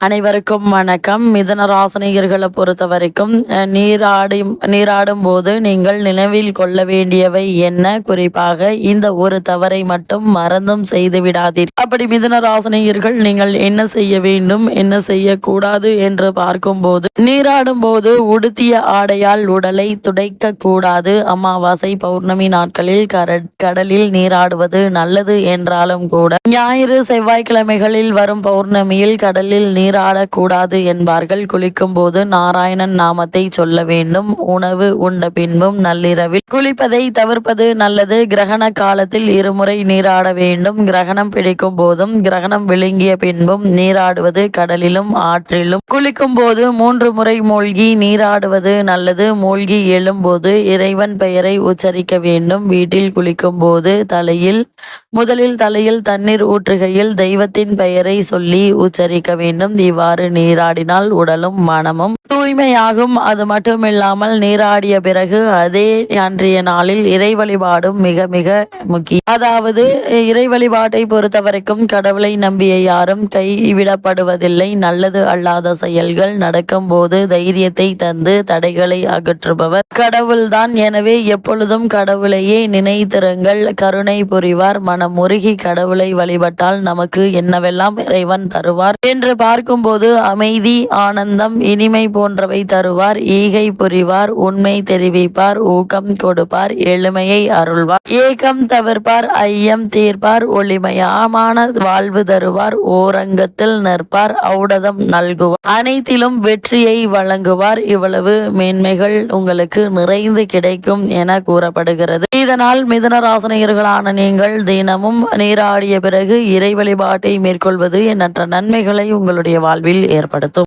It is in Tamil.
அனைவருக்கும் வணக்கம். மிதுன ராசினியர்களை பொறுத்த வரைக்கும் நீராடும் போது நீங்கள் நினைவில் கொள்ள வேண்டியவை என்ன? குறிப்பாக இந்த ஒரு தவறை மட்டும் மறந்தும் செய்து விடாதீர்கள். அப்படி மிதுன ராசினியர்கள் நீங்கள் என்ன செய்ய வேண்டும், என்ன செய்யக்கூடாது என்று பார்க்கும்போது, நீராடும் போது உடுத்திய ஆடையால் உடலை துடைக்க கூடாது. அமாவாசை பௌர்ணமி நாட்களில் கடலில் நீராடுவது நல்லது என்றாலும் கூட, ஞாயிறு செவ்வாய்க்கிழமைகளில் வரும் பௌர்ணமியில் கடலில் நீராடக்கூடாது என்பார்கள். குளிக்கும் போது நாராயணன் நாமத்தை சொல்ல வேண்டும். உணவு உண்ட பின்பும் நள்ளிரவில் குளிப்பதை தவிர்ப்பது நல்லது. கிரகண காலத்தில் இருமுறை நீராட வேண்டும். கிரகணம் பிடிக்கும் போதும் கிரகணம் விழுங்கிய பின்பும் நீராடுவது கடலிலும் ஆற்றிலும். குளிக்கும் போது 3 முறை மூழ்கி நீராடுவது நல்லது. மூழ்கி எழும்போது இறைவன் பெயரை உச்சரிக்க வேண்டும். வீட்டில் குளிக்கும் போது முதலில் தலையில் தண்ணீர் ஊற்றுகையில் தெய்வத்தின் பெயரை சொல்லி உச்சரிக்க வேண்டும். இவ்வாறு நீராடினால் உடலும் மனமும் தூய்மையாகும். அது மட்டுமில்லாமல் நீராடிய பிறகு அதே அன்றைய நாளில் இறை வழிபாடும் மிக மிக முக்கியம். அதாவது இறை வழிபாட்டை பொறுத்த வரைக்கும் கடவுளை நம்பிய யாரும் கைவிடப்படுவதில்லை. நல்லது அல்லாத செயல்கள் நடக்கும் போது தைரியத்தை தந்து தடைகளை அகற்றுபவர் கடவுள்தான். எனவே எப்பொழுதும் கடவுளையே நினைத்திருங்கள். கருணை புரிவார். மனம் உருகி கடவுளை வழிபட்டால் நமக்கு என்னவெல்லாம் இறைவன் தருவார் என்று பார்க்கும்போது அமைதி, ஆனந்தம், இனிமை போன்றவை தருவார். ஈகை புரிவார். உண்மை தெரிவிப்பார். ஊக்கம் கொடுப்பார். எளிமையை அருள்வார். ஏக்கம் தவிர்ப்பார். ஐயம் தீர்ப்பார். ஒளிமயமான வாழ்வு தருவார். ஓரங்கத்தில் நிற்பார். ஔடதம் நல்குவார். அனைத்திலும் வெற்றியை வழங்குவார். இவ்வளவு மேன்மைகள் உங்களுக்கு நிறைந்து கிடைக்கும் என கூறப்படுகிறது. இதனால் மிதுன ராசினியர்களான நீங்கள் தினமும் நீராடிய பிறகு இறை வழிபாட்டை மேற்கொள்வது எண்ணற்ற நன்மைகளை உங்களுடைய வாழ்வில் ஏற்படுத்தும்.